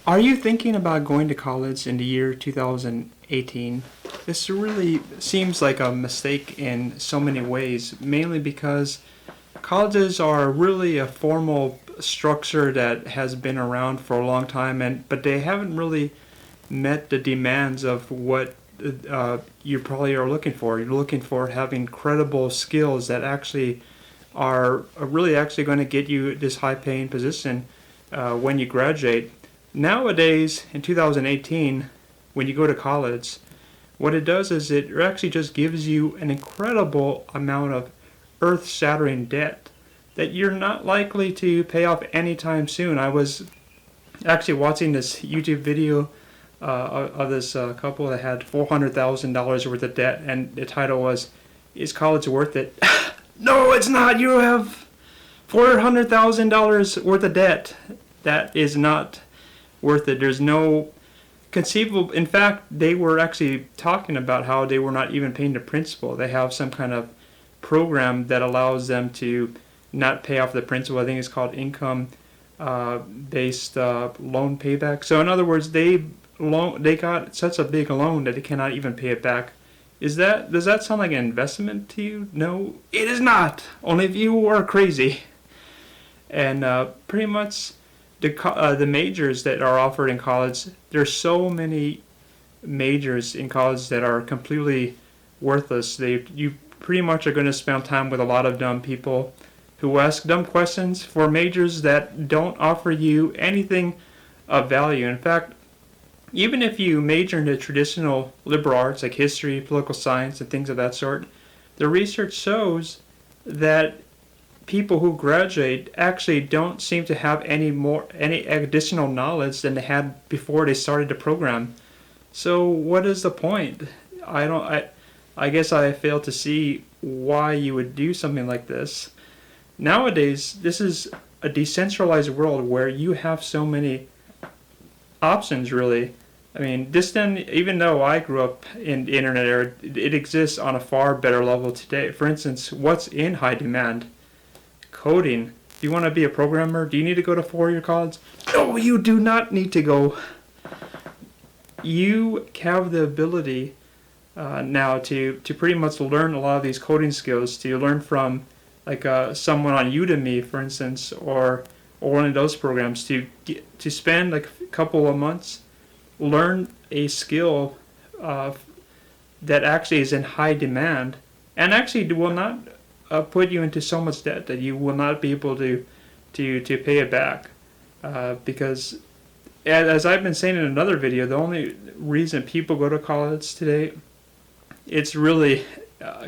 Are you thinking about going to college in the year 2018? This really seems like a mistake in so many ways, mainly because colleges are really a formal structure that has been around for a long time, and but they haven't really met the demands of what you probably are looking for. You're looking for having credible skills that actually are really actually going to get you this high paying position when you graduate. Nowadays, in 2018, when you go to college, what it does is it actually just gives you an incredible amount of earth shattering debt that you're not likely to pay off anytime soon. I was actually watching this YouTube video of this couple that had $400,000 worth of debt, and the title was, "Is college worth it?" No, it's not. You have $400,000 worth of debt. That is not worth it. There's no conceivable. In fact, they were actually talking about how they were not even paying the principal. They have some kind of program that allows them to not pay off the principal. I think it's called income based loan payback. So in other words, they got such a big loan that they cannot even pay it back. Does that sound like an investment to you? No, it is not. Only if you are crazy. And pretty much the majors that are offered in college, there's so many majors in college that are completely worthless. You pretty much are going to spend time with a lot of dumb people who ask dumb questions for majors that don't offer you anything of value. In fact, even if you major in the traditional liberal arts like history, political science, and things of that sort, the research shows that people who graduate actually don't seem to have any additional knowledge than they had before they started the program. So what is the point? I guess I fail to see why you would do something like this. Nowadays, this is a decentralized world where you have so many options, really. I mean, even though I grew up in the internet era, it exists on a far better level today. For instance, what's in high demand? Coding. If you want to be a programmer, do you need to go to 4-year college? No, you do not need to go. You have the ability now to pretty much learn a lot of these coding skills, to learn from like someone on Udemy, for instance, or one of those programs, to spend like a couple of months, learn a skill that actually is in high demand, and actually will not put you into so much debt that you will not be able to pay it back. Because as I've been saying in another video, the only reason people go to college today, it's really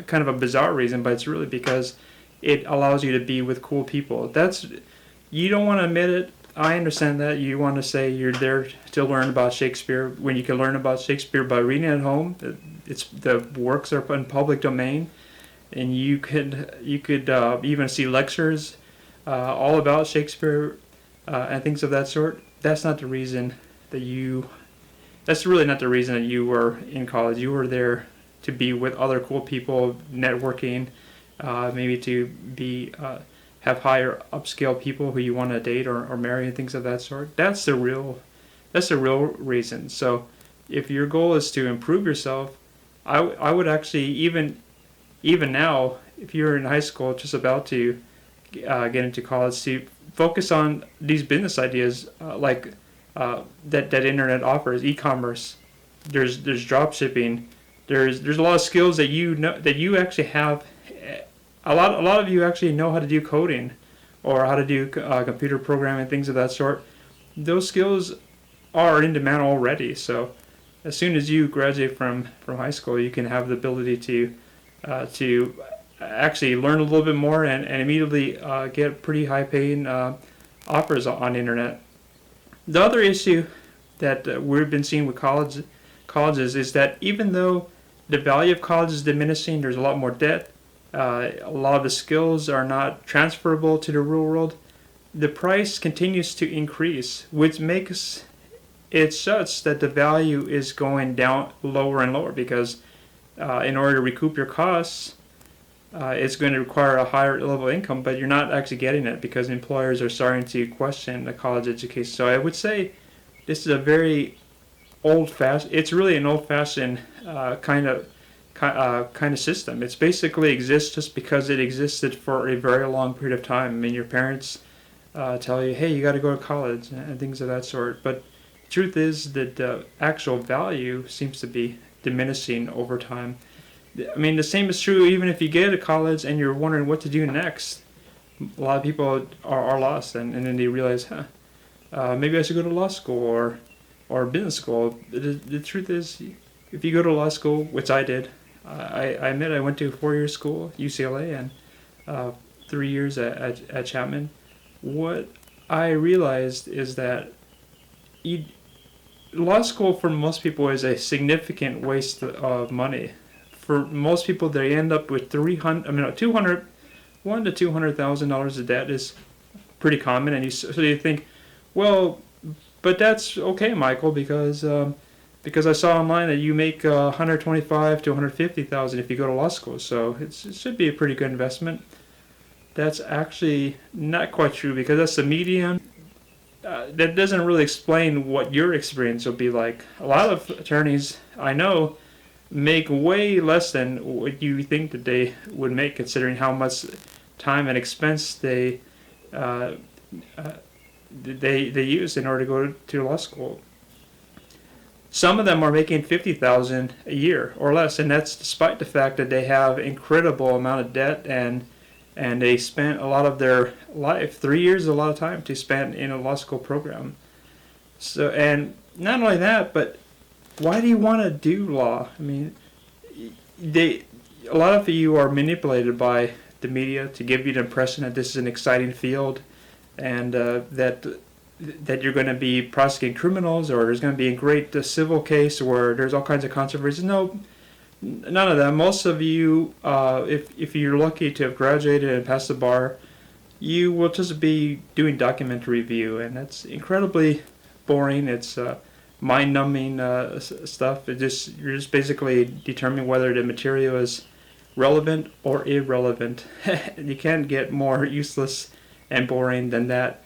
kind of a bizarre reason, but it's really because it allows you to be with cool people. You don't want to admit it. I understand that. You want to say you're there to learn about Shakespeare when you can learn about Shakespeare by reading at home. The works are in public domain, and you could even see lectures all about Shakespeare and things of that sort. That's not the reason that's really not the reason that you were in college. You were there to be with other cool people, networking, maybe to have higher upscale people who you want to date or marry and things of that sort. That's the real reason. So if your goal is to improve yourself, I would actually even now, if you're in high school just about to get into college, to focus on these business ideas that internet offers, e-commerce. There's drop shipping. There's a lot of skills that you actually have. A lot of you actually know how to do coding or how to do computer programming, things of that sort. Those skills are in demand already. So as soon as you graduate from high school, you can have the ability to actually learn a little bit more and immediately get pretty high paying offers on the internet. The other issue that we've been seeing with colleges is that even though the value of college is diminishing, there's a lot more debt, a lot of the skills are not transferable to the real world, the price continues to increase, which makes it such that the value is going down lower and lower because in order to recoup your costs, it's going to require a higher level of income, but you're not actually getting it because employers are starting to question the college education. So I would say this is a very old-fashioned. It's really an old-fashioned kind of system. It's basically exists just because it existed for a very long period of time. I mean, your parents tell you, hey, you got to go to college and things of that sort. But the truth is that the actual value seems to be diminishing over time. I mean, the same is true even if you get to college and you're wondering what to do next. A lot of people are lost, and then they realize, maybe I should go to law school or business school. The truth is, if you go to law school, which I did, I admit I went to a 4-year school, UCLA, and 3 years at Chapman. What I realized is that law school for most people is a significant waste of money. For most people, they end up with $100,000 to $200,000 of debt is pretty common, and so you think, well, but that's okay, Michael, because I saw online that you make $125,000 to $150,000 if you go to law school, so it should be a pretty good investment. That's actually not quite true, because that's the median. That doesn't really explain what your experience will be like. A lot of attorneys I know make way less than what you think that they would make, considering how much time and expense they use in order to go to law school. Some of them are making $50,000 a year or less, and that's despite the fact that they have incredible amount of debt and they spent a lot of their life. 3 years is a lot of time to spend in a law school program. So, and not only that, but why do you want to do law? I mean, a lot of you are manipulated by the media to give you the impression that this is an exciting field, and that you're going to be prosecuting criminals, or there's going to be a great civil case where there's all kinds of controversies. No, none of that. Most of you, if you're lucky to have graduated and passed the bar, you will just be doing documentary review, and that's incredibly boring. It's mind-numbing stuff. You're just basically determining whether the material is relevant or irrelevant. You can't get more useless and boring than that.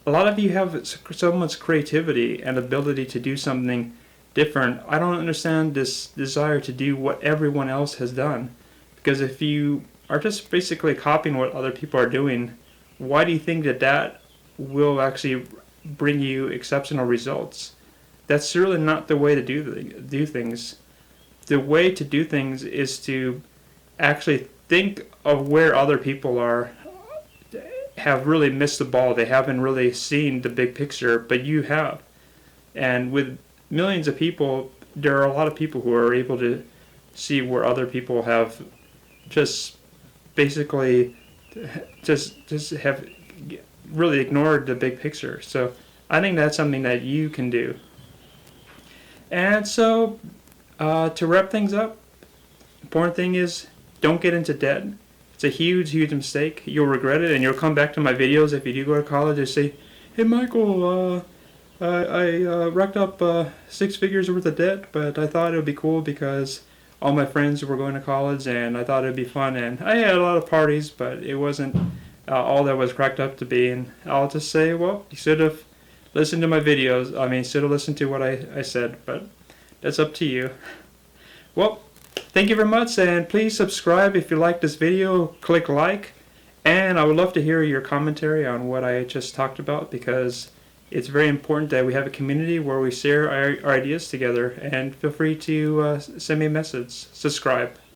A lot of you have so much creativity and ability to do something different. I don't understand this desire to do what everyone else has done, because if you are just basically copying what other people are doing, why do you think that will actually bring you exceptional results? That's certainly not the way to do things. The way to do things is to actually think of where other people have really missed the ball. They haven't really seen the big picture, but you have. And with millions of people, there are a lot of people who are able to see where other people have just basically just have really ignored the big picture. So I think that's something that you can do. And so to wrap things up, important thing is don't get into debt. It's a huge mistake. You'll regret it, and you'll come back to my videos if you do go to college and say, hey Michael, I racked up 6 figures worth of debt, but I thought it would be cool because all my friends were going to college and I thought it would be fun, and I had a lot of parties, but it wasn't all that was cracked up to be. And I'll just say, well, you should have listened to my videos. I mean, should have listened to what I said, but that's up to you. Well, thank you very much, and please subscribe if you like this video. Click like, and I would love to hear your commentary on what I just talked about, because it's very important that we have a community where we share our ideas together. And feel free to send me a message. Subscribe.